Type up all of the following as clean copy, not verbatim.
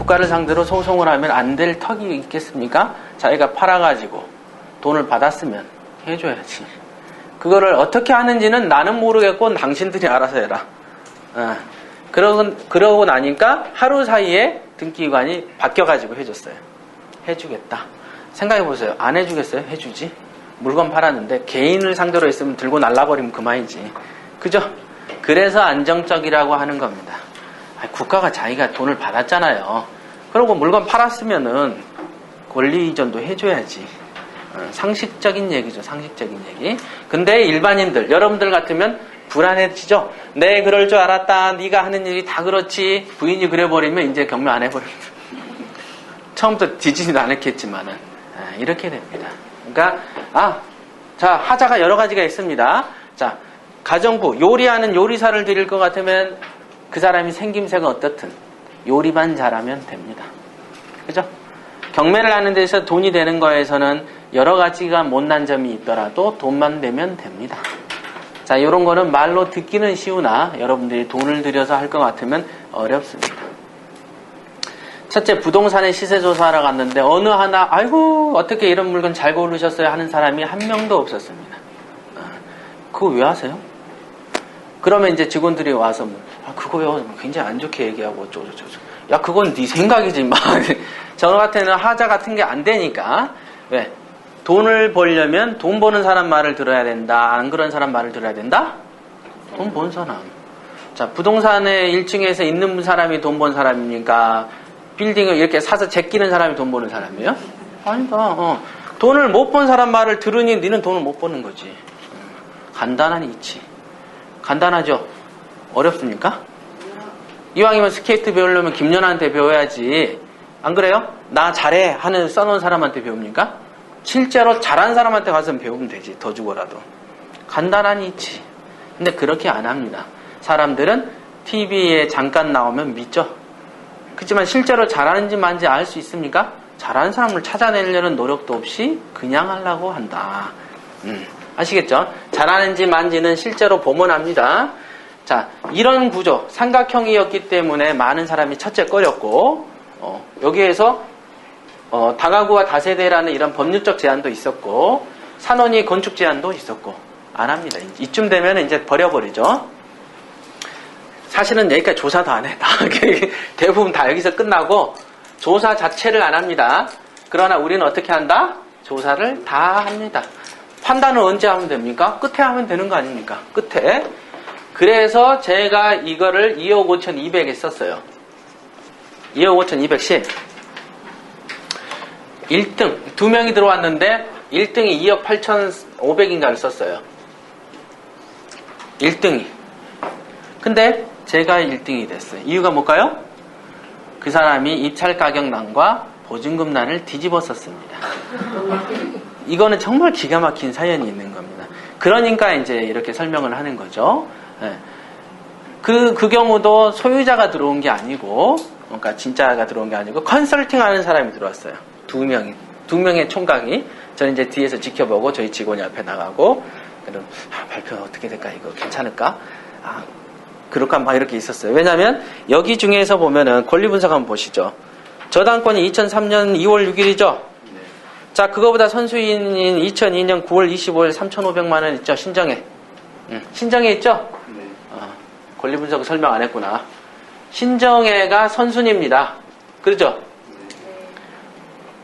국가를 상대로 소송을 하면 안 될 턱이 있겠습니까? 자기가 팔아가지고 돈을 받았으면 해줘야지. 그거를 어떻게 하는지는 나는 모르겠고 당신들이 알아서 해라. 그러고 나니까 하루 사이에 등기관이 바뀌어가지고 해줬어요. 해주겠다. 생각해보세요. 안 해주겠어요? 해주지. 물건 팔았는데 개인을 상대로 했으면 들고 날라버리면 그만이지. 그죠? 그래서 안정적이라고 하는 겁니다. 국가가 자기가 돈을 받았잖아요. 그리고 물건 팔았으면은 권리 이전도 해줘야지. 상식적인 얘기죠. 상식적인 얘기. 근데 일반인들, 여러분들 같으면 불안해지죠? 네, 그럴 줄 알았다. 네가 하는 일이 다 그렇지. 부인이 그래버리면 이제 경매 안 해버립니다. 처음부터 뒤지지도 않았겠지만은 이렇게 됩니다. 그러니까 자, 하자가 여러 가지가 있습니다. 자, 가정부, 요리하는 요리사를 드릴 것 같으면 그 사람이 생김새가 어떻든 요리만 잘하면 됩니다. 그죠? 경매를 하는 데서 돈이 되는 거에서는 여러 가지가 못난 점이 있더라도 돈만 되면 됩니다. 자, 이런 거는 말로 듣기는 쉬우나 여러분들이 돈을 들여서 할 것 같으면 어렵습니다. 첫째, 부동산의 시세조사하러 갔는데 어느 하나 아이고 어떻게 이런 물건 잘 고르셨어요 하는 사람이 한 명도 없었습니다. 그거 왜 하세요? 그러면 이제 직원들이 와서 그거요 굉장히 안 좋게 얘기하고 어쩌고저쩌고. 야, 그건 네 생각이지 막. 저 같은 하자 같은 게 안 되니까. 왜? 돈을 벌려면 돈 버는 사람 말을 들어야 된다. 안 그런 사람 말을 들어야 된다? 돈 번 사람. 자, 부동산에 1층에서 있는 사람이 돈 번 사람입니까? 빌딩을 이렇게 사서 제끼는 사람이 돈 버는 사람이에요? 아니다. 돈을 못 번 사람 말을 들으니 너는 돈을 못 버는 거지. 간단한 이치. 간단하죠? 어렵습니까? 이왕이면 스케이트 배우려면 김연아한테 배워야지. 안 그래요? 나 잘해 하는 써놓은 사람한테 배웁니까? 실제로 잘하는 사람한테 가서 배우면 되지. 더 주고라도. 간단한 이치. 근데 그렇게 안 합니다. 사람들은 TV에 잠깐 나오면 믿죠. 그렇지만 실제로 잘하는지 만지 알 수 있습니까? 잘하는 사람을 찾아내려는 노력도 없이 그냥 하려고 한다. 아시겠죠? 잘하는지 만지는 실제로 보면 압니다. 자, 이런 구조, 삼각형이었기 때문에 많은 사람이 첫째 꺼렸고, 여기에서 다가구와 다세대라는 이런 법률적 제한도 있었고, 산원이 건축 제한도 있었고, 안 합니다. 이쯤 되면 이제 버려버리죠. 사실은 여기까지 조사도 안 해. 대부분 다 여기서 끝나고, 조사 자체를 안 합니다. 그러나 우리는 어떻게 한다? 조사를 다 합니다. 판단은 언제 하면 됩니까? 끝에 하면 되는 거 아닙니까? 끝에. 그래서 제가 이거를 2억 5,200에 썼어요. 2억 5,210. 1등, 2명이 들어왔는데 1등이 2억 8,500인가를 썼어요. 1등이. 근데 제가 1등이 됐어요. 이유가 뭘까요? 그 사람이 입찰 가격란과 보증금란을 뒤집어 썼습니다. 이거는 정말 기가 막힌 사연이 있는 겁니다. 그러니까 이제 이렇게 설명을 하는 거죠. 네. 그 경우도 소유자가 들어온 게 아니고, 그러니까 진짜가 들어온 게 아니고 컨설팅 하는 사람이 들어왔어요. 두 명의 총각이. 저는 이제 뒤에서 지켜보고 저희 직원이 앞에 나가고, 그럼 발표 어떻게 될까? 이거 괜찮을까? 그럴까? 막 이렇게 있었어요. 왜냐하면 여기 중에서 보면은 권리 분석 한번 보시죠. 저당권이 2003년 2월 6일이죠. 자, 그거보다 선수인인 2002년 9월 25일 3,500만 원 있죠. 신정에. 신정에 있죠? 네. 권리 분석 설명 안 했구나. 신정에가 선순위입니다. 그렇죠?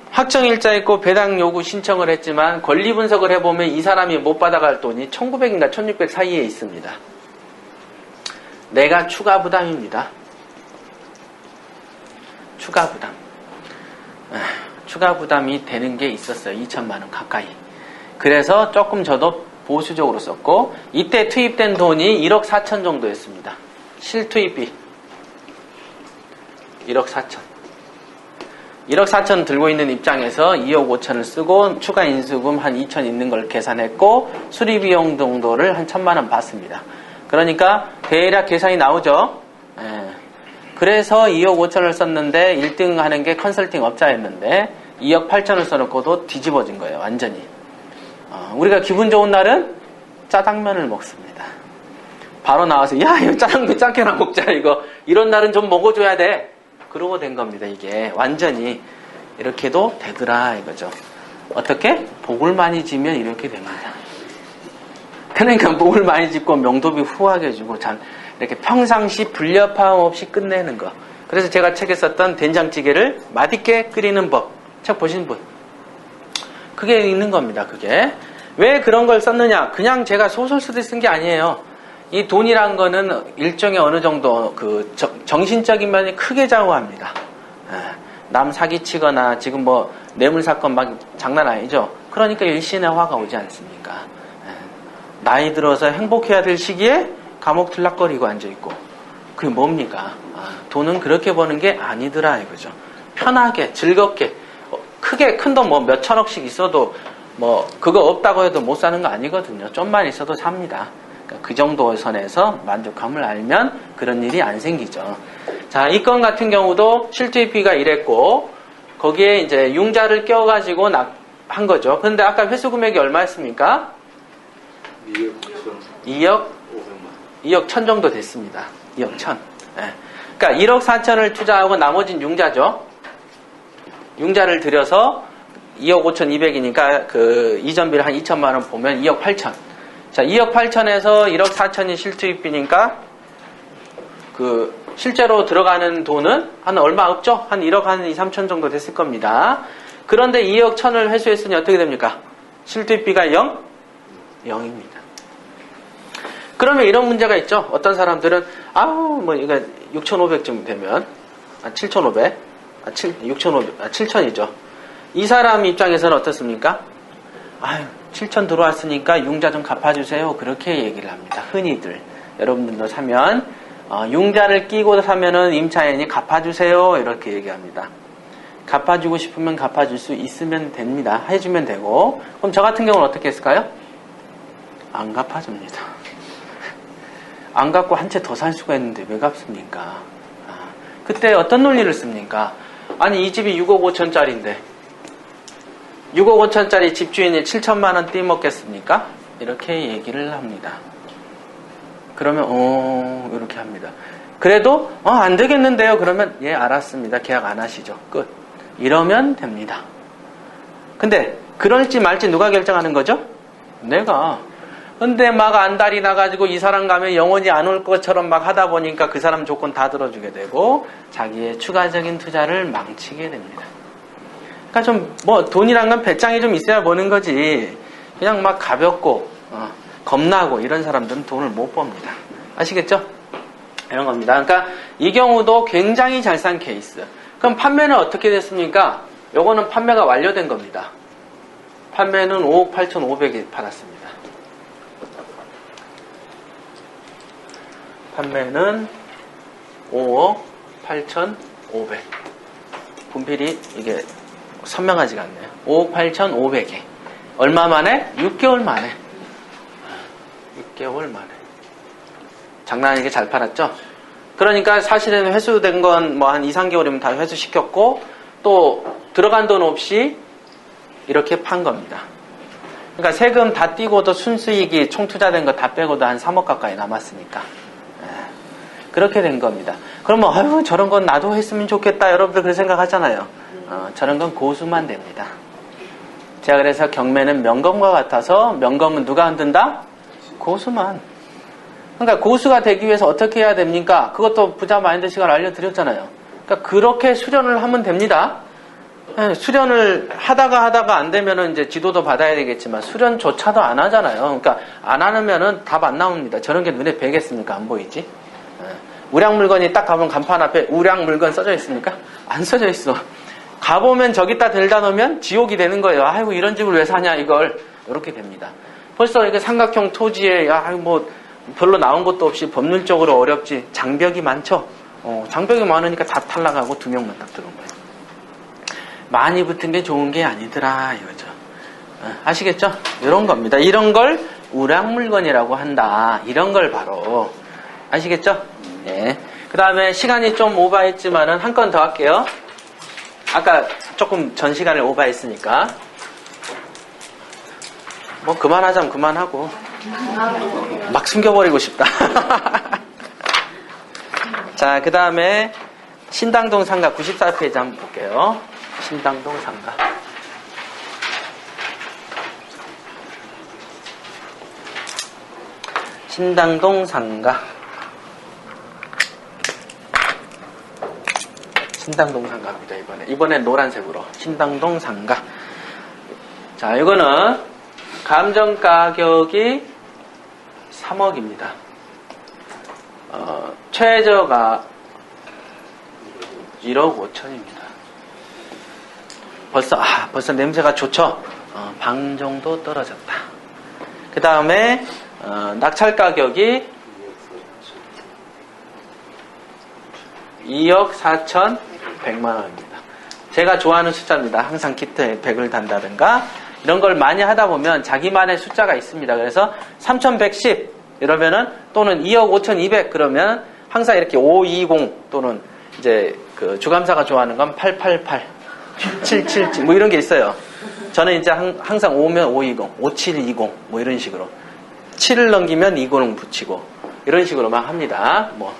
확정일자 있고 배당 요구 신청을 했지만 권리 분석을 해보면 이 사람이 못 받아갈 돈이 1,900인가 1,600 사이에 있습니다. 내가 추가 부담입니다. 추가 부담. 추가 부담이 되는 게 있었어요. 2천만 원 가까이. 그래서 조금 저도 보수적으로 썼고, 이때 투입된 돈이 1억 4천 정도였습니다. 실투입비 1억 4천. 1억 4천 들고 있는 입장에서 2억 5천을 쓰고 추가 인수금 한 2천 있는 걸 계산했고, 수리비용 정도를 한 1,000만 원 받습니다. 그러니까 대략 계산이 나오죠. 그래서 2억 5천을 썼는데 1등 하는 게 컨설팅 업자였는데 2억 8천을 써놓고도 뒤집어진 거예요. 완전히. 우리가 기분 좋은 날은 짜장면을 먹습니다. 바로 나와서 야, 이거 짜장면 짱게나 먹자. 이거 이런 날은 좀 먹어줘야 돼. 그러고 된 겁니다. 이게 완전히 이렇게도 되더라 이거죠. 어떻게? 복을 많이 지면 이렇게 됩니다. 그러니까 복을 많이 짓고 명도비 후하게 해주고 참 이렇게 평상시 불협화음 없이 끝내는 거. 그래서 제가 책에 썼던 된장찌개를 맛있게 끓이는 법. 책 보신 분? 그게 있는 겁니다. 그게. 왜 그런 걸 썼느냐? 그냥 제가 소설 쓰듯이 쓴 게 아니에요. 이 돈이란 거는 일종의 어느 정도 그 정신적인 면이 크게 좌우합니다. 남 사기치거나 지금 뭐 뇌물 사건 막 장난 아니죠. 그러니까 일신의 화가 오지 않습니까? 나이 들어서 행복해야 될 시기에 감옥 들락거리고 앉아있고 그게 뭡니까? 돈은 그렇게 버는 게 아니더라 이거죠. 편하게 즐겁게 크게 큰 돈 뭐 몇천억씩 있어도 뭐 그거 없다고 해도 못 사는 거 아니거든요. 좀만 있어도 삽니다. 그러니까 그 정도 선에서 만족감을 알면 그런 일이 안 생기죠. 자, 이 건 같은 경우도 실투입비가 이랬고 거기에 이제 융자를 껴가지고 한 거죠. 그런데 아까 회수 금액이 얼마였습니까? 2억 1천 정도 됐습니다. 2억 1천. 네. 그러니까 1억 4천을 투자하고 나머지는 융자죠. 융자를 들여서 2억 5천 2백이니까 그 이전비를 한 2천만 원 보면 2억 8천. 자, 2억 8천에서 1억 4천이 실투입비니까 그 실제로 들어가는 돈은 한 얼마 없죠? 한 1억 한 2, 3천 정도 됐을 겁니다. 그런데 2억 1천을 회수했으니 어떻게 됩니까? 실투입비가 0입니다. 그러면 이런 문제가 있죠. 어떤 사람들은 뭐 이거 6,500쯤 되면 7,500, 7,000이죠. 이 사람 입장에서는 어떻습니까? 7,000 들어왔으니까 융자 좀 갚아주세요. 그렇게 얘기를 합니다. 흔히들 여러분들도 사면 융자를 끼고 사면은 임차인이 갚아주세요. 이렇게 얘기합니다. 갚아주고 싶으면 갚아줄 수 있으면 됩니다. 해주면 되고. 그럼 저 같은 경우는 어떻게 했을까요? 안 갚아줍니다. 안 갚고 한 채 더 살 수가 있는데 왜 갚습니까? 그때 어떤 논리를 씁니까? 아니 이 집이 6억 5천짜리인데 6억 5천짜리 집주인이 7천만 원 떼먹겠습니까? 이렇게 얘기를 합니다. 그러면 이렇게 합니다. 그래도 안 되겠는데요. 그러면 예 알았습니다. 계약 안 하시죠. 끝. 이러면 됩니다. 근데 그럴지 말지 누가 결정하는 거죠? 내가. 근데 막 안달이 나가지고 이 사람 가면 영원히 안 올 것처럼 막 하다 보니까 그 사람 조건 다 들어주게 되고 자기의 추가적인 투자를 망치게 됩니다. 그러니까 좀 뭐 돈이란 건 배짱이 좀 있어야 버는 거지. 그냥 막 가볍고 겁나고 이런 사람들은 돈을 못 법니다. 아시겠죠? 이런 겁니다. 그러니까 이 경우도 굉장히 잘 산 케이스. 그럼 판매는 어떻게 됐습니까? 요거는 판매가 완료된 겁니다. 판매는 5억 8,500에 받았습니다. 판매는 5억 8,500. 분필이 이게 선명하지가 않네요. 5억 8,500에. 얼마 만에? 6개월 만에. 6개월 만에. 장난 아니게 잘 팔았죠? 그러니까 사실은 회수된 건 뭐 한 2, 3개월이면 다 회수시켰고 또 들어간 돈 없이 이렇게 판 겁니다. 그러니까 세금 다 띄고도 순수익이 총 투자된 거 다 빼고도 한 3억 가까이 남았으니까. 그렇게 된 겁니다. 그러면 저런 건 나도 했으면 좋겠다 여러분들 그렇게 생각하잖아요. 저런 건 고수만 됩니다. 제가 그래서 경매는 명검과 같아서 명검은 누가 흔든다? 고수만. 그러니까 고수가 되기 위해서 어떻게 해야 됩니까? 그것도 부자 마인드 시간 알려드렸잖아요. 그러니까 그렇게 수련을 하면 됩니다. 수련을 하다가 안 되면은 이제 지도도 받아야 되겠지만 수련조차도 안 하잖아요. 그러니까 안 하면은 답 안 나옵니다. 저런 게 눈에 뵈겠습니까? 안 보이지? 우량 물건이 딱 가면 간판 앞에 우량 물건 써져 있습니까? 안 써져 있어. 가보면 저기다 들다 놓으면 지옥이 되는 거예요. 아이고 이런 집을 왜 사냐 이걸. 이렇게 됩니다. 벌써 이렇게 삼각형 토지에 뭐 별로 나온 것도 없이 법률적으로 어렵지. 장벽이 많죠. 장벽이 많으니까 다 탈락하고 2명만 딱 들어온 거예요. 많이 붙은 게 좋은 게 아니더라 이거죠. 아시겠죠? 이런 겁니다. 이런 걸 우량 물건이라고 한다. 이런 걸 바로 아시겠죠? 네. 그 다음에 시간이 좀 오버했지만은 한 건 더 할게요. 아까 조금 전 시간을 오버했으니까 뭐 그만하자면 그만하고 막 숨겨버리고 싶다. 자, 그 다음에 신당동 상가 94페이지 한번 볼게요. 신당동 상가. 신당동 상가. 신당동 상가입니다, 이번엔 노란색으로. 신당동 상가. 자, 이거는 감정 가격이 3억입니다. 최저가 1억 5천입니다. 벌써 냄새가 좋죠? 방 정도 떨어졌다. 그 다음에, 낙찰 가격이 2억 4,100만 원입니다. 제가 좋아하는 숫자입니다. 항상 키트에 100을 단다든가 이런 걸 많이 하다 보면 자기만의 숫자가 있습니다. 그래서 3,110 이러면은 또는 2억 5,200 그러면 항상 이렇게 520 또는 이제 그 주감사가 좋아하는 건 888, 777 뭐 이런 게 있어요. 저는 이제 항상 5면 520, 5720 뭐 이런 식으로 7을 넘기면 20 붙이고 이런 식으로만 합니다. 뭐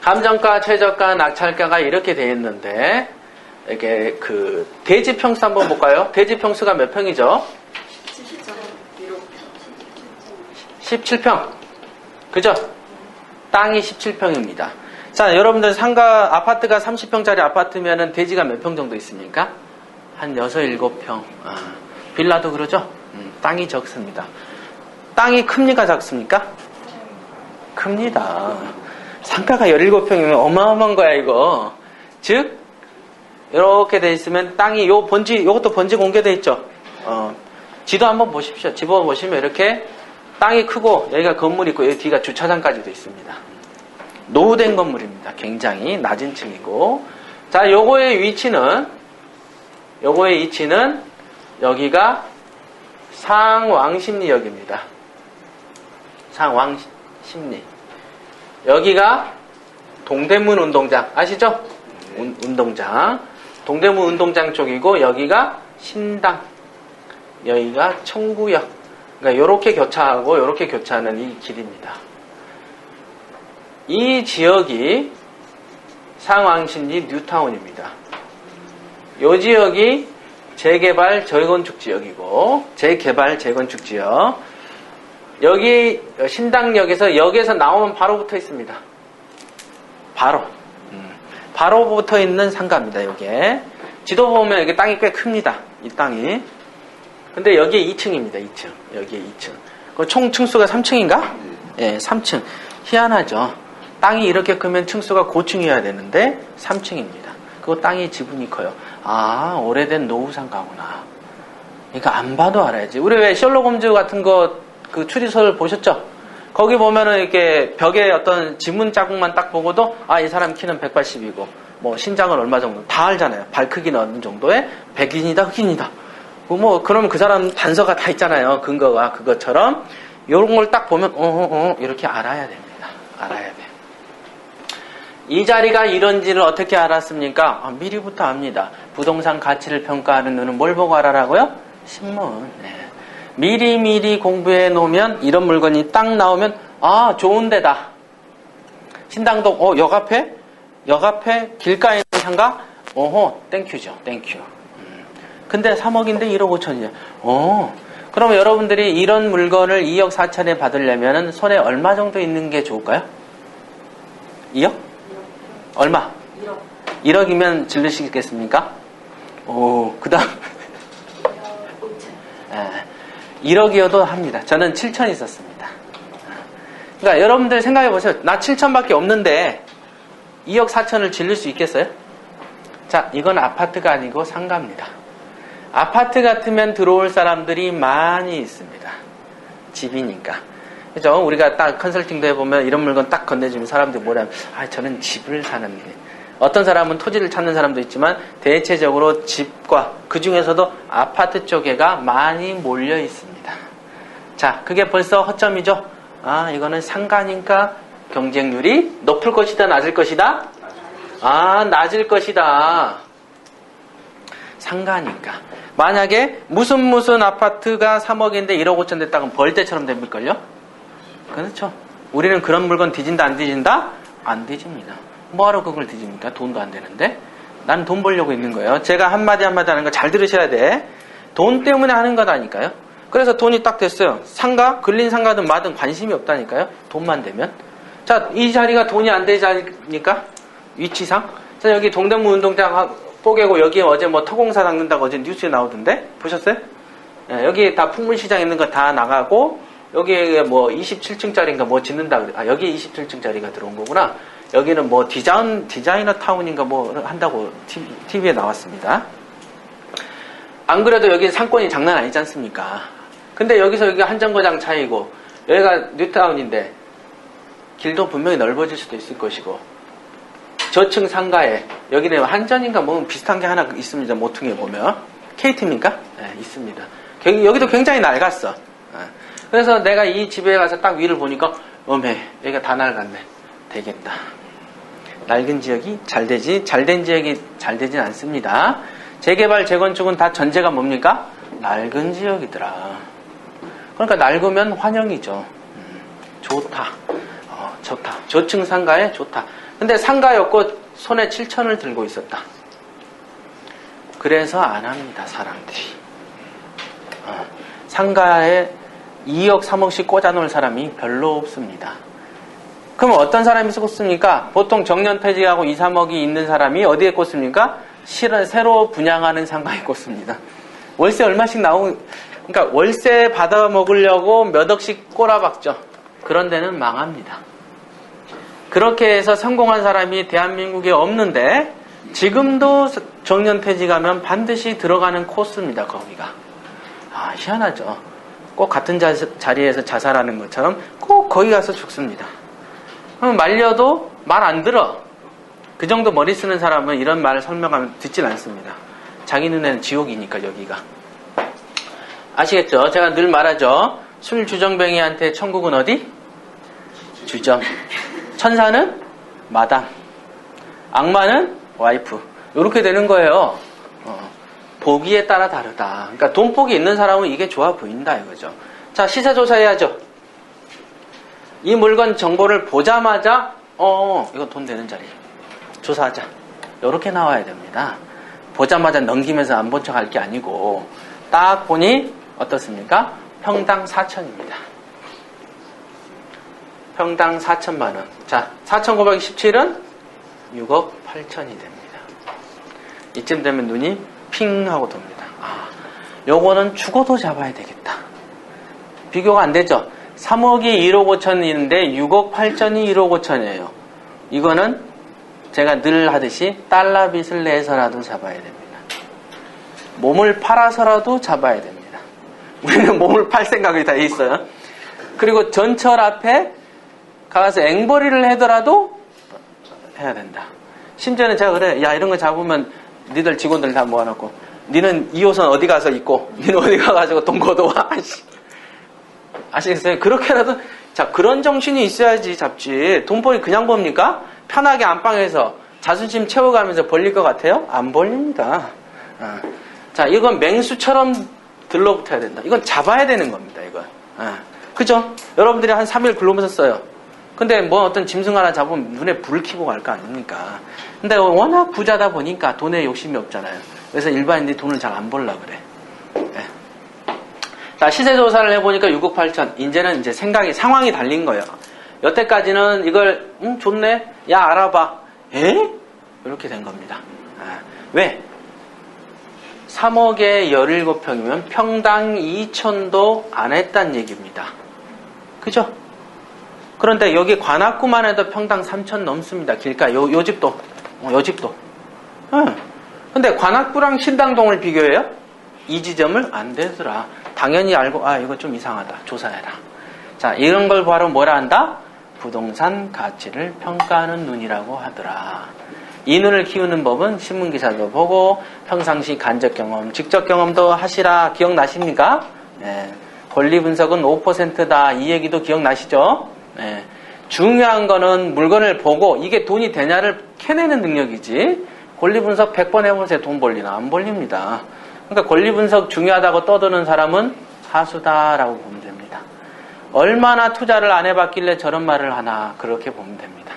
감정가, 최저가, 낙찰가가 이렇게 되어 있는데 이게 그 대지 평수 한번 볼까요? 대지 평수가 몇 평이죠? 17평. 그죠? 땅이 17평입니다. 자, 여러분들 상가 아파트가 30평짜리 아파트면은 대지가 몇 평 정도 있습니까? 한 6, 7평. 빌라도 그러죠? 땅이 적습니다. 땅이 큽니까? 작습니까? 큽니다. 상가가 17평이면 어마어마한 거야, 이거. 즉, 이렇게 돼 있으면 땅이, 요것도 번지 공개돼 있죠? 지도 한번 보십시오. 집어 보시면 이렇게 땅이 크고, 여기가 건물이 있고, 여기 뒤가 주차장까지도 있습니다. 노후된 건물입니다. 굉장히 낮은 층이고. 자, 요거의 위치는, 여기가 상왕십리역입니다. 상왕십리. 여기가 동대문 운동장 아시죠? 운동장. 동대문 운동장 쪽이고 여기가 신당. 여기가 청구역. 그러니까 요렇게 교차하고 요렇게 교차하는 이 길입니다. 이 지역이 상왕십리 뉴타운입니다. 요 지역이 재개발 재건축 지역이고 재개발 재건축 지역. 여기 신당역에서 역에서 나오면 바로 붙어 있습니다. 바로 붙어 있는 상가입니다. 여기에 지도 보면 여기 땅이 꽤 큽니다. 이 땅이. 근데 여기에 2층입니다. 2층. 여기에 2층. 총 층수가 3층인가? 예, 3층. 희한하죠. 땅이 이렇게 크면 층수가 고층이어야 되는데 3층입니다. 그 땅이 지분이 커요. 오래된 노후 상가구나. 그러니까 안 봐도 알아야지. 우리 왜 셜록 홈즈 같은 거 그 추리소설 보셨죠? 거기 보면은 이렇게 벽에 어떤 지문 자국만 딱 보고도 이 사람 키는 180이고 뭐 신장은 얼마 정도 다 알잖아요. 발 크기는 어느 정도에 백인이다 흑인이다. 뭐 그러면 그 사람 단서가 다 있잖아요. 근거가 그것처럼 이런 걸 딱 보면 이렇게 알아야 됩니다. 알아야 돼. 이 자리가 이런지를 어떻게 알았습니까? 미리부터 압니다. 부동산 가치를 평가하는 눈은 뭘 보고 알아라고요? 신문. 네. 미리 공부해 놓으면 이런 물건이 딱 나오면 좋은 데다. 신당동 역 앞에 길가에 있는 상가? 땡큐죠. 땡큐. 근데 3억인데 1억 5천이냐. 그러면 여러분들이 이런 물건을 2억 4천에 받으려면 손에 얼마 정도 있는 게 좋을까요? 2억? 얼마? 1억. 1억이면 질르시겠습니까? 그 다음 1억이어도 합니다. 저는 7천 있었습니다. 그러니까 여러분들 생각해 보세요. 나 7천밖에 없는데 2억 4천을 질릴 수 있겠어요? 자, 이건 아파트가 아니고 상가입니다. 아파트 같으면 들어올 사람들이 많이 있습니다. 집이니까. 그죠? 우리가 딱 컨설팅도 해보면 이런 물건 딱 건네주면 사람들이 뭐라면 저는 집을 사는데. 어떤 사람은 토지를 찾는 사람도 있지만 대체적으로 집과 그 중에서도 아파트 쪽에가 많이 몰려 있습니다. 자, 그게 벌써 허점이죠. 이거는 상가니까 경쟁률이 높을 것이다, 낮을 것이다? 낮을 것이다. 상가니까. 만약에 무슨 아파트가 3억인데 1억 5천 됐다면 벌떼처럼 됩니까요? 그렇죠. 우리는 그런 물건 뒤진다, 안 뒤진다? 안 뒤집니다. 뭐하러 그걸 뒤집니까? 돈도 안 되는데. 나는 돈 벌려고 있는 거예요. 제가 한마디 한마디 하는 거 잘 들으셔야 돼. 돈 때문에 하는 거다니까요. 그래서 돈이 딱 됐어요. 상가, 근린 상가든 뭐든 관심이 없다니까요. 돈만 되면. 자, 이 자리가 돈이 안 되지 않습니까? 위치상. 자, 여기 동대문 운동장 뽀개고 여기에 어제 뭐 토공사 닦는다고 어제 뉴스에 나오던데? 보셨어요? 예, 여기 다 풍물시장 있는 거 다 나가고 여기에 뭐 27층짜리인가 뭐 짓는다 그래. 아, 여기에 27층짜리가 들어온 거구나. 여기는 뭐 디자이너 타운인가 뭐 한다고 TV에 나왔습니다. 안 그래도 여기 상권이 장난 아니지 않습니까? 근데 여기서 여기가 한 정거장 차이고 여기가 뉴타운인데 길도 분명히 넓어질 수도 있을 것이고 저층 상가에 여기는 한전인가 뭐 비슷한 게 하나 있습니다. 모퉁이에 보면 KT입니까? 네, 있습니다. 여기도 굉장히 낡았어. 그래서 내가 이 집에 가서 딱 위를 보니까 어메 여기가 다 낡았네. 되겠다. 낡은 지역이 잘 되지 잘 된 지역이 잘 되진 않습니다. 재개발 재건축은 다 전제가 뭡니까? 낡은 지역이더라. 그러니까 낡으면 환영이죠. 좋다. 좋다. 저층 상가에 좋다. 근데 상가였고 손에 7천을 들고 있었다. 그래서 안 합니다. 사람들이. 상가에 2억 3억씩 꽂아놓을 사람이 별로 없습니다. 그럼 어떤 사람이 꽂습니까? 보통 정년퇴직하고 2, 3억이 있는 사람이 어디에 꽂습니까? 새로 분양하는 상가에 꽂습니다. 월세 얼마씩 그러니까 월세 받아 먹으려고 몇 억씩 꼬라박죠. 그런 데는 망합니다. 그렇게 해서 성공한 사람이 대한민국에 없는데 지금도 정년퇴직하면 반드시 들어가는 코스입니다. 거기가. 희한하죠. 꼭 같은 자리에서 자살하는 것처럼 꼭 거기 가서 죽습니다. 그럼 말려도 말 안 들어. 그 정도 머리 쓰는 사람은 이런 말을 설명하면 듣질 않습니다. 자기 눈에는 지옥이니까 여기가. 아시겠죠? 제가 늘 말하죠. 술 주정뱅이한테 천국은 어디? 주정. 천사는 마담. 악마는 와이프. 이렇게 되는 거예요. 보기에 따라 다르다. 그러니까 돈복이 있는 사람은 이게 좋아 보인다 이거죠. 자, 시세조사해야죠. 이 물건 정보를 보자마자 이거 돈 되는 자리. 조사하자. 이렇게 나와야 됩니다. 보자마자 넘기면서 안 본 척 할 게 아니고 딱 보니 어떻습니까? 평당 4천입니다. 평당 4천만 원. 자, 4,917은 6억 8천이 됩니다. 이쯤 되면 눈이 핑 하고 돕니다. 요거는 죽어도 잡아야 되겠다. 비교가 안 되죠? 3억이 1억 5천인데 6억 8천이 1억 5천이에요. 이거는 제가 늘 하듯이 달러 빚을 내서라도 잡아야 됩니다. 몸을 팔아서라도 잡아야 됩니다. 우리는 몸을 팔 생각이 다 있어요. 그리고 전철 앞에 가서 앵벌이를 하더라도 해야 된다. 심지어는 제가 그래. 야, 이런 거 잡으면 니들 직원들 다 모아놓고 니는 2호선 어디 가서 있고 니는 어디 가가지고 돈 걷어와. 아시겠어요? 그렇게라도 자, 그런 정신이 있어야지 잡지. 돈벌이 그냥 법니까? 편하게 안방에서 자존심 채워가면서 벌릴 것 같아요? 안 벌립니다. 자, 이건 맹수처럼 들러붙어야 된다. 이건 잡아야 되는 겁니다. 이건. 그죠? 여러분들이 한 3일 굴러보셨어요. 근데 뭐 어떤 짐승 하나 잡으면 눈에 불을 켜고 갈 거 아닙니까? 근데 워낙 부자다 보니까 돈에 욕심이 없잖아요. 그래서 일반인들이 돈을 잘 안 벌라 그래. 네. 자, 시세조사를 해보니까 6억 8천. 이제는 이제 상황이 달린 거예요. 여태까지는 이걸, 좋네? 야, 알아봐. 에? 이렇게 된 겁니다. 왜? 3억에 17평이면 평당 2천도 안 했단 얘기입니다. 그죠? 그런데 여기 관악구만 해도 평당 3천 넘습니다. 길가. 요 집도. 요 집도. 근데 관악구랑 신당동을 비교해요? 이 지점을 안 되더라. 당연히 알고, 이거 좀 이상하다. 조사해라. 자, 이런 걸 바로 뭐라 한다? 부동산 가치를 평가하는 눈이라고 하더라. 이 눈을 키우는 법은 신문기사도 보고 평상시 간접 경험, 직접 경험도 하시라. 기억나십니까? 네. 권리 분석은 5%다. 이 얘기도 기억나시죠? 네. 중요한 거는 물건을 보고 이게 돈이 되냐를 캐내는 능력이지. 권리 분석 100번 해보세요. 돈 벌리나? 안 벌립니다. 그러니까 권리 분석 중요하다고 떠드는 사람은 하수다라고 보면 됩니다. 얼마나 투자를 안 해봤길래 저런 말을 하나 그렇게 보면 됩니다.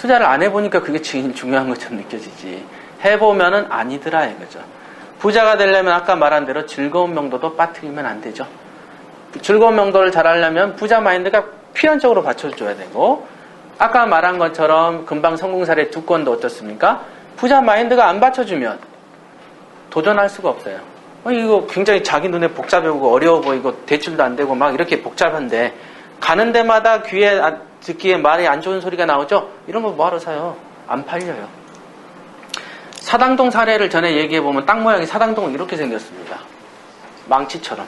투자를 안 해보니까 그게 제일 중요한 것처럼 느껴지지. 해보면은 아니더라 이거죠. 부자가 되려면 아까 말한 대로 즐거운 명도도 빠뜨리면 안 되죠. 즐거운 명도를 잘 하려면 부자 마인드가 필연적으로 받쳐줘야 되고, 아까 말한 것처럼 금방 성공 사례 두 건도 어떻습니까? 부자 마인드가 안 받쳐주면 도전할 수가 없어요. 이거 굉장히 자기 눈에 복잡해 보이고 어려워 보이고 대출도 안 되고 막 이렇게 복잡한데 가는 데마다 귀에 듣기에 말이 안 좋은 소리가 나오죠? 이런 거 뭐하러 사요? 안 팔려요. 사당동 사례를 전에 얘기해보면 땅 모양이 사당동은 이렇게 생겼습니다. 망치처럼.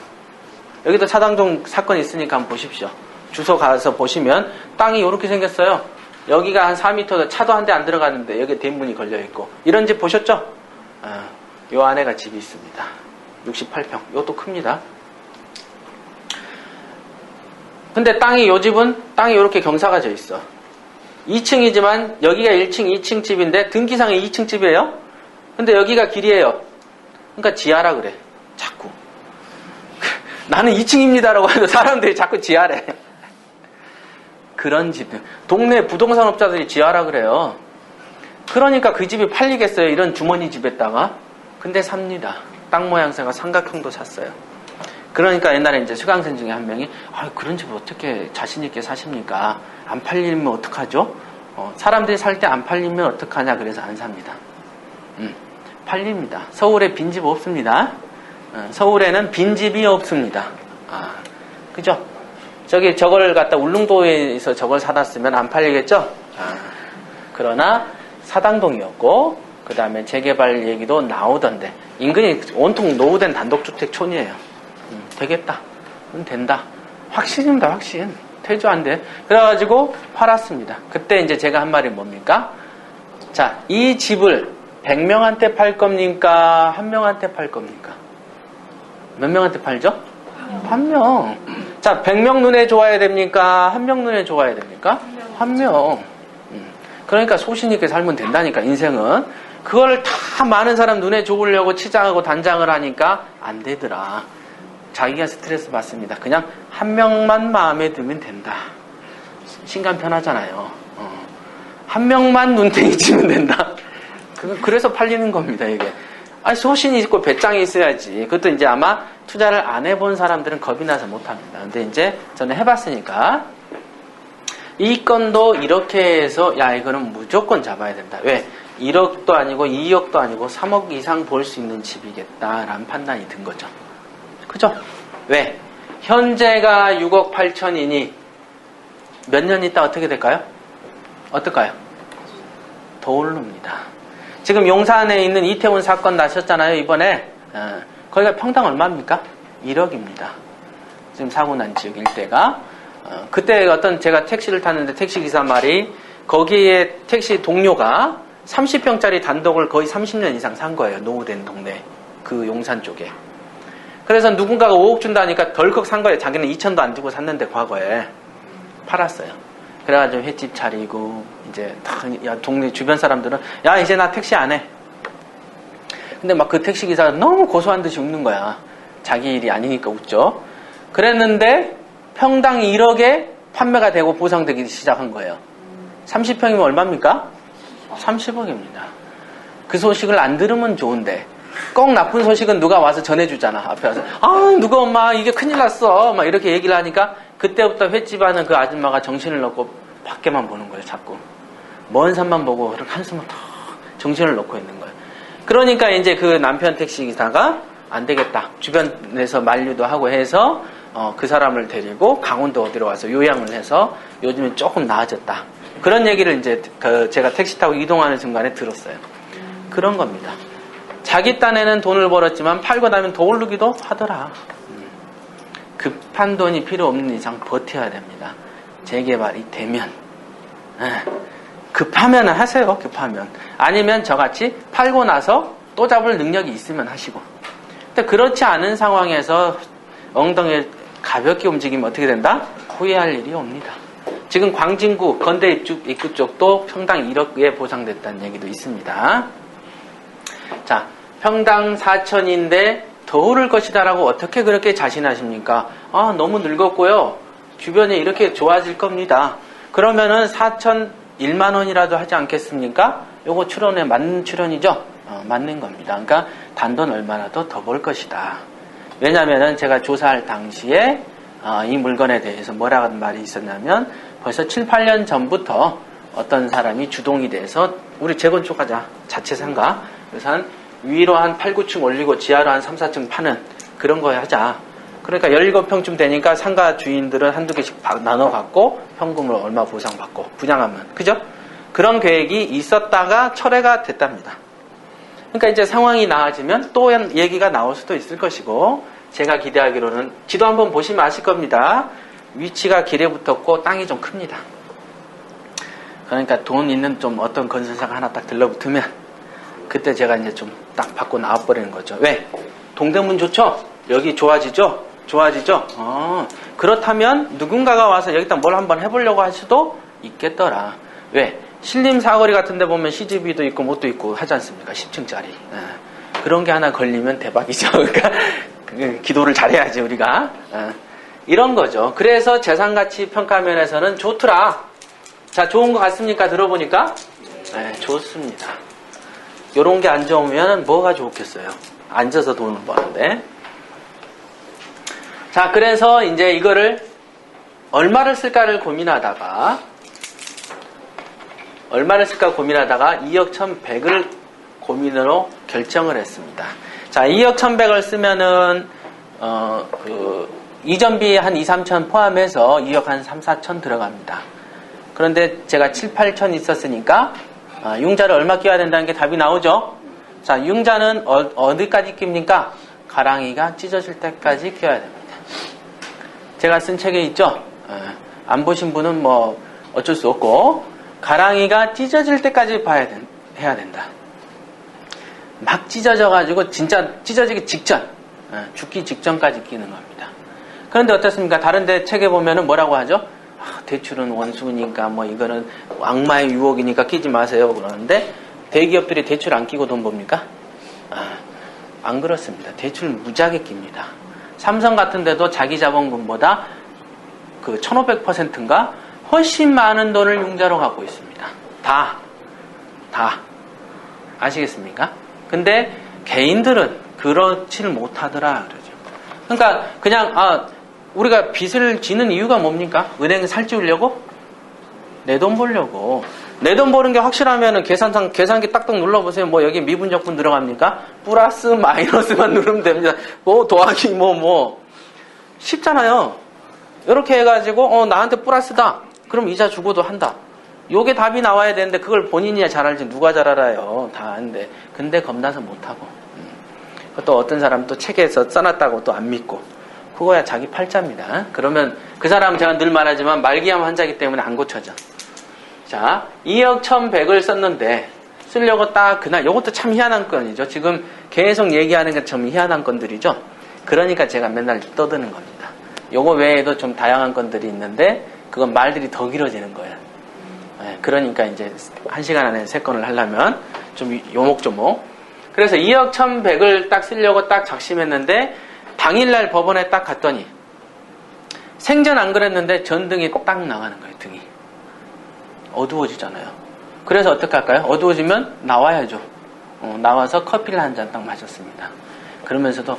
여기도 사당동 사건이 있으니까 한번 보십시오. 주소 가서 보시면 땅이 이렇게 생겼어요. 여기가 한 4m, 차도 한 대 안 들어가는데 여기 대문이 걸려있고. 이런 집 보셨죠? 요 안에가 집이 있습니다. 68평. 이것도 큽니다. 근데 요 집은 땅이 이렇게 경사가 져 있어. 2층이지만 여기가 1층, 2층 집인데 등기상에 2층 집이에요. 근데 여기가 길이에요. 그러니까 지하라 그래. 자꾸. 나는 2층입니다라고 해도 사람들이 자꾸 지하래. 그런 집. 동네 부동산 업자들이 지하라 그래요. 그러니까 그 집이 팔리겠어요. 이런 주머니 집에다가. 근데 삽니다. 땅 모양새가 삼각형도 샀어요. 그러니까 옛날에 이제 수강생 중에 한 명이 그런 집을 어떻게 자신있게 사십니까? 안 팔리면 어떡하죠? 사람들이 살 때 안 팔리면 어떡하냐 그래서 안 삽니다. 팔립니다. 서울에 빈집 없습니다. 서울에는 빈집이 없습니다. 그죠? 저걸 갖다 울릉도에서 저걸 사놨으면 안 팔리겠죠? 그러나 사당동이었고 그 다음에 재개발 얘기도 나오던데 인근이 온통 노후된 단독주택촌이에요. 되겠다. 된다. 확신입니다. 확신. 퇴조 안 돼. 그래가지고 팔았습니다. 그때 이제 제가 한 말이 뭡니까? 자, 이 집을 100명한테 팔 겁니까? 1명한테 팔 겁니까? 몇 명한테 팔죠? 1명. 자, 100명 눈에 좋아야 됩니까? 1명 눈에 좋아야 됩니까? 1명. 그러니까 소신있게 살면 된다니까, 인생은. 그걸 다 많은 사람 눈에 좋으려고 치장하고 단장을 하니까 안 되더라. 자기가 스트레스 받습니다. 그냥 1명만 마음에 들면 된다. 신간 편하잖아요. 1명만 눈탱이 치면 된다. 그래서 팔리는 겁니다, 이게. 소신이 있고 배짱이 있어야지. 그것도 이제 아마 투자를 안 해본 사람들은 겁이 나서 못합니다. 근데 이제 저는 해봤으니까 이 건도 이렇게 해서 이거는 무조건 잡아야 된다. 왜? 1억도 아니고 2억도 아니고 3억 이상 벌 수 있는 집이겠다라는 판단이 든 거죠. 그죠? 왜? 현재가 6억 8천이니 몇 년 있다 어떻게 될까요? 어떨까요? 더 오릅니다. 지금 용산에 있는 이태원 사건 나셨잖아요, 이번에. 거기가 평당 얼마입니까? 1억입니다. 지금 사고 난 지역 일대가. 그때 제가 택시를 탔는데 택시기사 말이 거기에 택시 동료가 30평짜리 단독을 거의 30년 이상 산 거예요. 노후된 동네. 그 용산 쪽에. 그래서 누군가가 5억 준다니까 덜컥 산 거예요. 자기는 2천도 안 주고 샀는데 과거에. 팔았어요. 그래가지고 횟집 차리고 이제 동네 주변 사람들은 이제 나 택시 안 해. 근데 막 그 택시기사가 너무 고소한 듯이 웃는 거야. 자기 일이 아니니까 웃죠. 그랬는데 평당 1억에 판매가 되고 보상되기 시작한 거예요. 30평이면 얼마입니까? 30억입니다. 그 소식을 안 들으면 좋은데 꼭 나쁜 소식은 누가 와서 전해주잖아. 앞에 와서 누가 엄마 이게 큰일 났어 막 이렇게 얘기를 하니까 그때부터 횟집 하는 그 아줌마가 정신을 놓고 밖에만 보는 거예요. 자꾸 먼 산만 보고 그렇게 한숨을 탁 정신을 놓고 있는 거예요. 그러니까 이제 그 남편 택시기사가 안 되겠다. 주변에서 만류도 하고 해서 그 사람을 데리고 강원도 어디로 와서 요양을 해서 요즘은 조금 나아졌다. 그런 얘기를 이제 제가 택시 타고 이동하는 순간에 들었어요. 그런 겁니다. 자기 딴에는 돈을 벌었지만 팔고 나면 더 오르기도 하더라. 급한 돈이 필요 없는 이상 버텨야 됩니다. 재개발이 되면. 급하면 하세요. 급하면. 아니면 저같이 팔고 나서 또 잡을 능력이 있으면 하시고. 근데 그렇지 않은 상황에서 엉덩이를 가볍게 움직이면 어떻게 된다? 후회할 일이 옵니다. 지금 광진구 건대 입구 쪽도 평당 1억에 보상됐다는 얘기도 있습니다. 자, 평당 4천인데 더 오를 것이다라고 어떻게 그렇게 자신하십니까? 너무 늙었고요. 주변에 이렇게 좋아질 겁니다. 그러면은 4천 1만 원이라도 하지 않겠습니까? 요거 출연에 맞는 출연이죠? 맞는 겁니다. 그러니까 단돈 얼마라도 더 벌 것이다. 왜냐면은 제가 조사할 당시에 이 물건에 대해서 뭐라는 말이 있었냐면 벌써 7, 8년 전부터 어떤 사람이 주동이 돼서 우리 재건축하자. 자체 상가. 그래서 한 위로 한 8, 9층 올리고 지하로 한 3, 4층 파는 그런 거 하자. 그러니까 17평쯤 되니까 상가 주인들은 한두 개씩 나눠 갖고 현금으로 얼마 보상받고 분양하면. 그죠? 그런 계획이 있었다가 철회가 됐답니다. 그러니까 이제 상황이 나아지면 또 얘기가 나올 수도 있을 것이고 제가 기대하기로는 지도 한번 보시면 아실 겁니다. 위치가 길에 붙었고 땅이 좀 큽니다. 그러니까 돈 있는 좀 어떤 건설사가 하나 딱 들러붙으면 그때 제가 이제 좀 딱 받고 나와버리는 거죠. 왜? 동대문 좋죠? 여기 좋아지죠? 좋아지죠? 그렇다면 누군가가 와서 여기다 뭘 한번 해보려고 할 수도 있겠더라. 왜? 신림 사거리 같은 데 보면 CGV도 있고 뭣도 있고 하지 않습니까? 10층짜리. 그런 게 하나 걸리면 대박이죠. 그러니까 기도를 잘해야지 우리가. 이런 거죠. 그래서 재산가치 평가면에서는 좋더라. 자, 좋은 거 같습니까? 들어보니까? 네, 좋습니다. 요런 게 안 좋으면 뭐가 좋겠어요? 앉아서 돈을 버는데. 자, 그래서 이제 이거를 얼마를 쓸까를 고민하다가 2억 1,100을 고민으로 결정을 했습니다. 자, 2억 1,100을 쓰면은 이전비 한 2, 3천 포함해서 2억 한 3, 4천 들어갑니다. 그런데 제가 7, 8천 있었으니까 융자를 얼마 끼워야 된다는 게 답이 나오죠. 자, 융자는 어디까지 낍니까? 가랑이가 찢어질 때까지 끼워야 됩니다. 제가 쓴 책에 있죠. 안 보신 분은 뭐 어쩔 수 없고 가랑이가 찢어질 때까지 해야 된다. 막 찢어져가지고 진짜 찢어지기 직전, 죽기 직전까지 끼는 겁니다. 그런데 어떻습니까? 다른데 책에 보면은 뭐라고 하죠? 대출은 원수니까 뭐 이거는 악마의 유혹이니까 끼지 마세요 그러는데 대기업들이 대출 안 끼고 돈 법니까? 안 그렇습니다. 대출 무지하게 낍니다. 삼성 같은 데도 자기 자본금보다 그 1500%인가 훨씬 많은 돈을 융자로 갖고 있습니다. 다 아시겠습니까? 근데 개인들은 그렇지를 못하더라 그러죠. 그러니까 그냥 우리가 빚을 지는 이유가 뭡니까? 은행 살찌우려고? 내 돈 벌려고. 내 돈 버는 게 확실하면은 계산기 딱딱 눌러보세요. 뭐 여기 미분적분 들어갑니까? 플러스 마이너스만 누르면 됩니다. 뭐 더하기 쉽잖아요. 이렇게 해가지고 나한테 플러스다. 그럼 이자 주고도 한다. 요게 답이 나와야 되는데 그걸 본인이야 잘 알지 누가 잘 알아요. 다 아는데. 근데 겁나서 못하고. 또 어떤 사람 또 책에서 써놨다고 또 안 믿고. 그거야 자기 팔자입니다. 그러면 그 사람은 제가 늘 말하지만 말기암 환자이기 때문에 안 고쳐져. 자, 2억 1,100을 썼는데 쓰려고 딱 그날 이것도 참 희한한 건이죠. 지금 계속 얘기하는 게 좀 희한한 건들이죠. 그러니까 제가 맨날 떠드는 겁니다. 요거 외에도 좀 다양한 건들이 있는데 그건 말들이 더 길어지는 거예요. 그러니까 이제 1시간 안에 3건을 하려면 좀 요목조목. 그래서 2억 1,100을 딱 쓰려고 딱 작심했는데 당일날 법원에 딱 갔더니 생전 안 그랬는데 전등이 딱 나가는 거예요. 등이 어두워지잖아요. 그래서 어떻게 할까요? 어두워지면 나와야죠. 나와서 커피를 한 잔 딱 마셨습니다. 그러면서도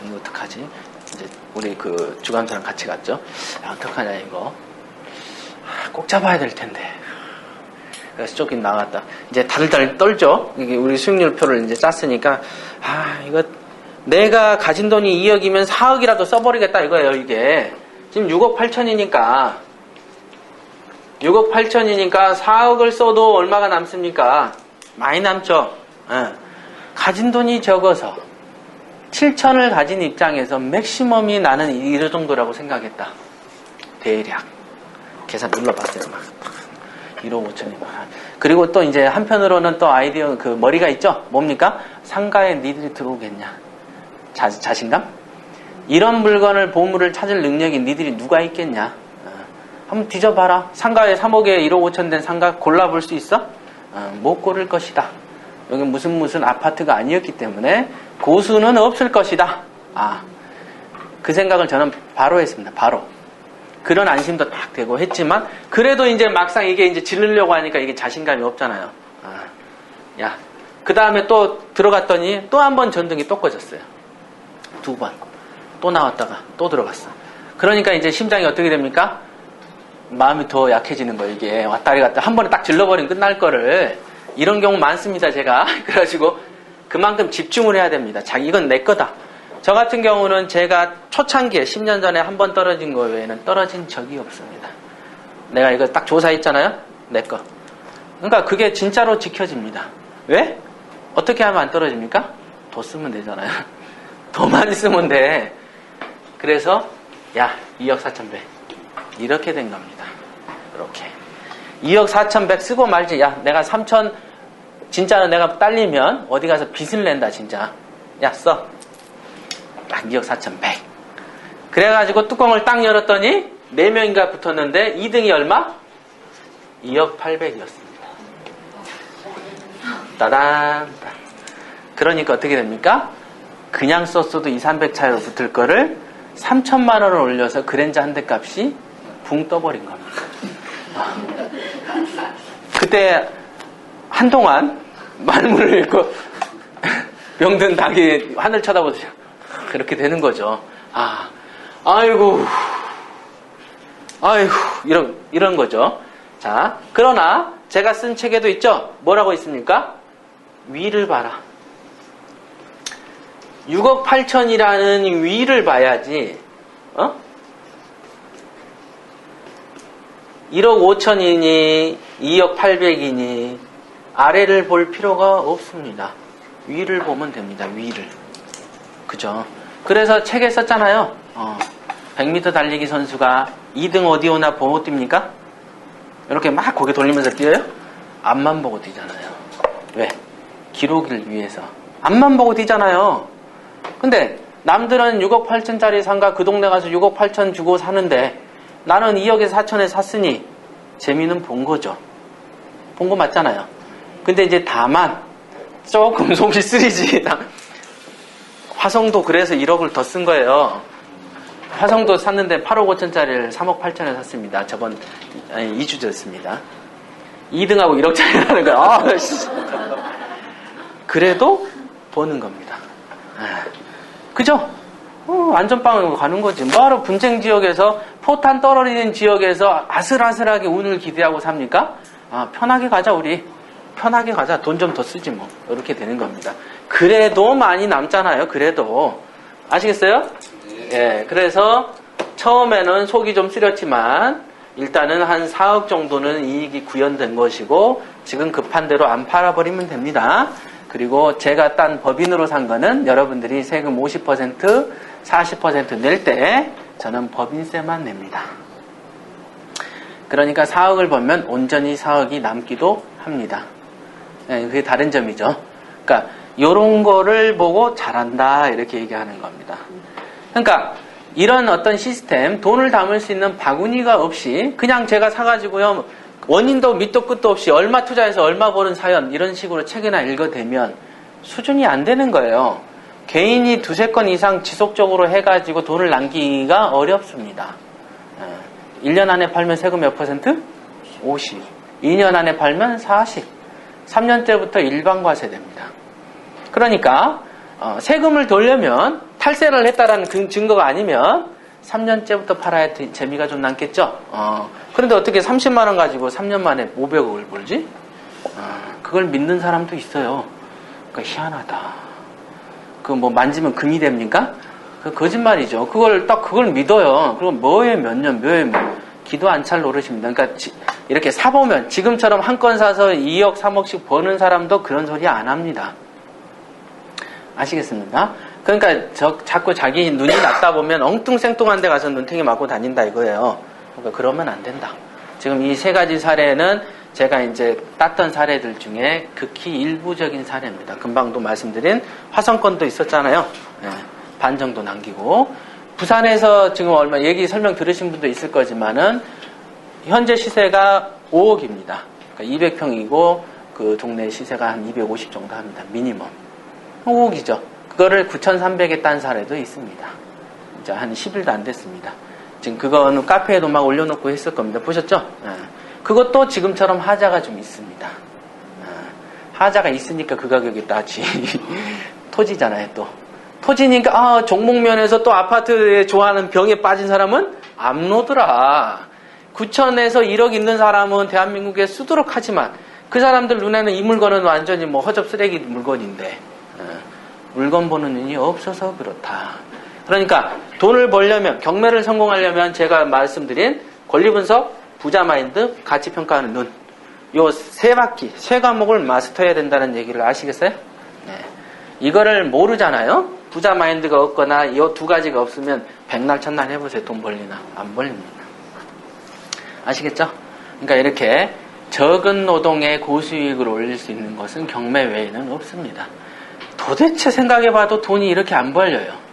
이거 어떡하지? 이제 우리 그 주감사랑 같이 갔죠. 어떡하냐 이거 꼭 잡아야 될 텐데. 그래서 쫓긴 나갔다. 이제 다들 떨죠. 이게 우리 수익률표를 이제 짰으니까 이거 내가 가진 돈이 2억이면 4억이라도 써버리겠다 이거예요. 이게 지금 6억 8천이니까 4억을 써도 얼마가 남습니까? 많이 남죠. 가진 돈이 적어서 7천을 가진 입장에서 맥시멈이 나는 이 정도라고 생각했다. 대략 계산 눌러봤어요. 막 1억 5천이. 그리고 또 이제 한편으로는 또 아이디어 그 머리가 있죠. 뭡니까? 상가에 니들이 들어오겠냐? 자신감? 이런 물건을 보물을 찾을 능력이 니들이 누가 있겠냐? 한번 뒤져봐라. 상가에 3억에 1억 5천 된 상가 골라볼 수 있어? 못 고를 것이다. 여기 무슨 아파트가 아니었기 때문에 고수는 없을 것이다. 그 생각을 저는 바로 했습니다. 바로. 그런 안심도 딱 되고 했지만, 그래도 이제 막상 이게 이제 지르려고 하니까 이게 자신감이 없잖아요. 야. 그 다음에 또 들어갔더니 또 한 번 전등이 또 꺼졌어요. 2번. 또 나왔다가 또 들어갔어. 그러니까 이제 심장이 어떻게 됩니까? 마음이 더 약해지는 거예요. 이게 왔다리 갔다 한 번에 딱 질러버리면 끝날 거를. 이런 경우 많습니다, 제가. 그래가지고 그만큼 집중을 해야 됩니다. 이건 내 거다. 저 같은 경우는 제가 초창기에 10년 전에 한 번 떨어진 거 외에는 떨어진 적이 없습니다. 내가 이거 딱 조사했잖아요? 내 거. 그러니까 그게 진짜로 지켜집니다. 왜? 어떻게 하면 안 떨어집니까? 더 쓰면 되잖아요. 더 많이 쓰면 돼. 그래서 2억 4,100 이렇게 된 겁니다. 이렇게 2억 4,100 쓰고 말지. 내가 3,000 진짜로 내가 딸리면 어디 가서 빚을 낸다 진짜. 써. 딱 2억 4,100 그래가지고 뚜껑을 딱 열었더니 4명인가 붙었는데 2등이 얼마? 2억 800이었습니다. 따단. 그러니까 어떻게 됩니까? 그냥 썼어도 2, 300 차이로 붙을 거를 3천만 원을 올려서 그랜저 한 대 값이 붕 떠버린 겁니다. 그때 한동안 말문을 잃고 병든 닭이 하늘 쳐다보듯이 그렇게 되는 거죠. 아이고 이런 거죠. 자, 그러나 제가 쓴 책에도 있죠. 뭐라고 있습니까? 위를 봐라. 6억 8천이라는 위를 봐야지 1억 5천이니 2억 8백이니 아래를 볼 필요가 없습니다. 위를 보면 됩니다. 위를. 그죠? 그래서 책에 썼잖아요. 100m 달리기 선수가 2등 어디 오나 보고 뜁니까? 이렇게 막 고개 돌리면서 뛰어요? 앞만 보고 뛰잖아요. 왜? 기록을 위해서. 앞만 보고 뛰잖아요. 근데 남들은 6억 8천짜리 상가 그 동네 가서 6억 8천 주고 사는데 나는 2억에서 4천에 샀으니 재미는 본 거죠. 본 거 맞잖아요. 근데 이제 다만 조금 속이 쓰리지. 화성도 그래서 1억을 더 쓴 거예요. 화성도 샀는데 8억 5천짜리를 3억 8천에 샀습니다. 저번 2주 전였습니다. 2등하고 1억 차이 나는 거야. 그래도 보는 겁니다. 그죠? 안전빵으로 가는 거지. 뭐하러 분쟁 지역에서 포탄 떨어지는 지역에서 아슬아슬하게 운을 기대하고 삽니까? 편하게 가자 우리. 편하게 가자. 돈 좀 더 쓰지 뭐. 이렇게 되는 겁니다. 그래도 많이 남잖아요. 그래도. 아시겠어요? 예. 그래서 처음에는 속이 좀 쓰렸지만 일단은 한 4억 정도는 이익이 구현된 것이고 지금 급한 대로 안 팔아버리면 됩니다. 그리고 제가 딴 법인으로 산 거는 여러분들이 세금 50%, 40% 낼 때 저는 법인세만 냅니다. 그러니까 4억을 벌면 온전히 4억이 남기도 합니다. 네, 그게 다른 점이죠. 그러니까 이런 거를 보고 잘한다 이렇게 얘기하는 겁니다. 그러니까 이런 어떤 시스템, 돈을 담을 수 있는 바구니가 없이 그냥 제가 사가지고요. 원인도 밑도 끝도 없이 얼마 투자해서 얼마 버는 사연 이런 식으로 책이나 읽어대면 수준이 안 되는 거예요. 개인이 2-3건 이상 지속적으로 해가지고 돈을 남기기가 어렵습니다. 1년 안에 팔면 세금 몇 %? 50. 2년 안에 팔면 40. 3년째부터 일반과세됩니다. 그러니까 세금을 돌려면 탈세를 했다라는 증거가 아니면 3년째부터 팔아야 재미가 좀 남겠죠. 그런데 어떻게 30만 원 가지고 3년 만에 500억을 벌지? 그걸 믿는 사람도 있어요. 그러니까 희한하다. 그 뭐 만지면 금이 됩니까? 그 거짓말이죠. 그걸 믿어요. 그럼 뭐에 몇 년, 뭐에 기도 안 찰 노릇입니다. 그러니까 이렇게 사보면 지금처럼 한 건 사서 2억, 3억씩 버는 사람도 그런 소리 안 합니다. 아시겠습니까? 그러니까 자꾸 자기 눈이 낮다 보면 엉뚱생뚱한 데 가서 눈탱이 맞고 다닌다 이거예요. 그러니까 그러면 안 된다. 지금 이 3가지 사례는 제가 이제 땄던 사례들 중에 극히 일부적인 사례입니다. 금방도 말씀드린 화성권도 있었잖아요. 네, 반 정도 남기고 부산에서 지금 얼마 얘기 설명 들으신 분도 있을 거지만은 현재 시세가 5억입니다. 그러니까 200평이고 그 동네 시세가 한 250 정도 합니다. 미니멈 5억이죠. 그거를 9,300에 딴 사례도 있습니다. 이제 한 10일도 안 됐습니다. 지금 그거는 카페에도 막 올려놓고 했을 겁니다. 보셨죠? 그것도 지금처럼 하자가 좀 있습니다. 하자가 있으니까 그 가격이 나지. 토지잖아요, 또. 토지니까, 종목면에서 또 아파트에 좋아하는 병에 빠진 사람은 암로더라. 9천에서 1억 있는 사람은 대한민국에 쓰도록 하지만 그 사람들 눈에는 이 물건은 완전히 뭐 허접 쓰레기 물건인데, 물건 보는 눈이 없어서 그렇다. 그러니까 돈을 벌려면, 경매를 성공하려면 제가 말씀드린 권리분석, 부자 마인드, 가치 평가하는 눈, 요 세 바퀴, 세 과목을 마스터해야 된다는 얘기를 아시겠어요? 네. 이거를 모르잖아요? 부자 마인드가 없거나 이 두 가지가 없으면 백날 천날 해보세요. 돈 벌리나? 안 벌립니다. 아시겠죠? 그러니까 이렇게 적은 노동에 고수익을 올릴 수 있는 것은 경매 외에는 없습니다. 도대체 생각해봐도 돈이 이렇게 안 벌려요.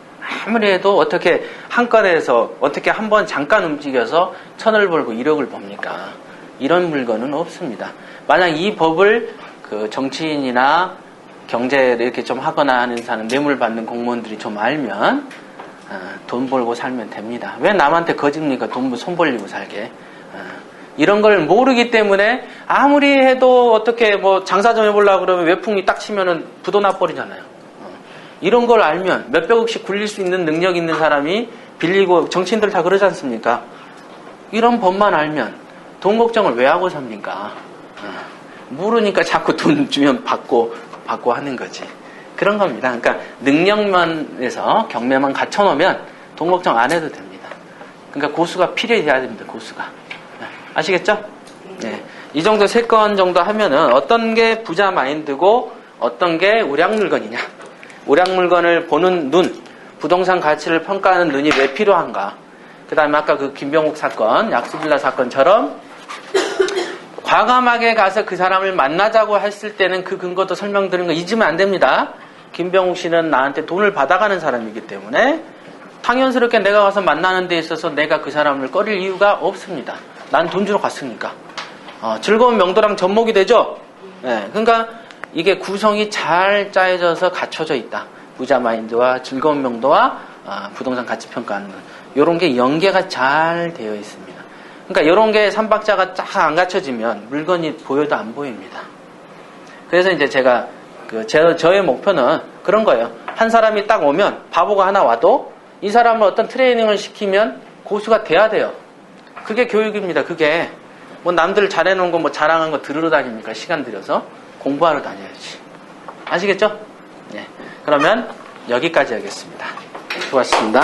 아무리 해도 어떻게 한 건에서 어떻게 한번 잠깐 움직여서 1,000을 벌고 1억을 법니까? 이런 물건은 없습니다. 만약 이 법을 그 정치인이나 경제를 이렇게 좀 하거나 하는 사람, 뇌물 받는 공무원들이 좀 알면 돈 벌고 살면 됩니다. 왜 남한테 거짓니까? 돈 손 벌리고 살게. 이런 걸 모르기 때문에 아무리 해도 어떻게 뭐 장사 좀 해보려고 그러면 외풍이 딱 치면은 부도 나버리잖아요. 이런 걸 알면 몇백억씩 굴릴 수 있는 능력 있는 사람이 빌리고, 정치인들 다 그러지 않습니까? 이런 법만 알면 돈 걱정을 왜 하고 삽니까? 모르니까 자꾸 돈 주면 받고 하는 거지. 그런 겁니다. 그러니까 능력면에서 경매만 갖춰놓으면 돈 걱정 안 해도 됩니다. 그러니까 고수가 필요해야 됩니다. 고수가. 아시겠죠? 네. 이 정도 3건 정도 하면은 어떤 게 부자 마인드고 어떤 게 우량 물건이냐. 우량 물건을 보는 눈, 부동산 가치를 평가하는 눈이 왜 필요한가. 그 다음에 아까 그 김병욱 사건, 약수빌라 사건처럼 과감하게 가서 그 사람을 만나자고 했을 때는 그 근거도 설명드린 거 잊으면 안 됩니다. 김병욱 씨는 나한테 돈을 받아가는 사람이기 때문에 당연스럽게 내가 가서 만나는 데 있어서 내가 그 사람을 꺼릴 이유가 없습니다. 난 돈 주러 갔으니까. 즐거운 명도랑 접목이 되죠? 네, 그러니까 이게 구성이 잘 짜여져서 갖춰져 있다. 부자 마인드와 즐거운 명도와 부동산 가치 평가하는 것. 이런 게 연계가 잘 되어 있습니다. 그러니까 이런 게 삼박자가 쫙 안 갖춰지면 물건이 보여도 안 보입니다. 그래서 이제 제가 저의 목표는 그런 거예요. 한 사람이 딱 오면 바보가 하나 와도 이 사람을 어떤 트레이닝을 시키면 고수가 돼야 돼요. 그게 교육입니다. 그게 뭐 남들 잘해놓은 거 뭐 자랑한 거 들으러 다닙니까? 시간 들여서 공부하러 다녀야지. 아시겠죠? 네. 그러면 여기까지 하겠습니다. 수고하셨습니다.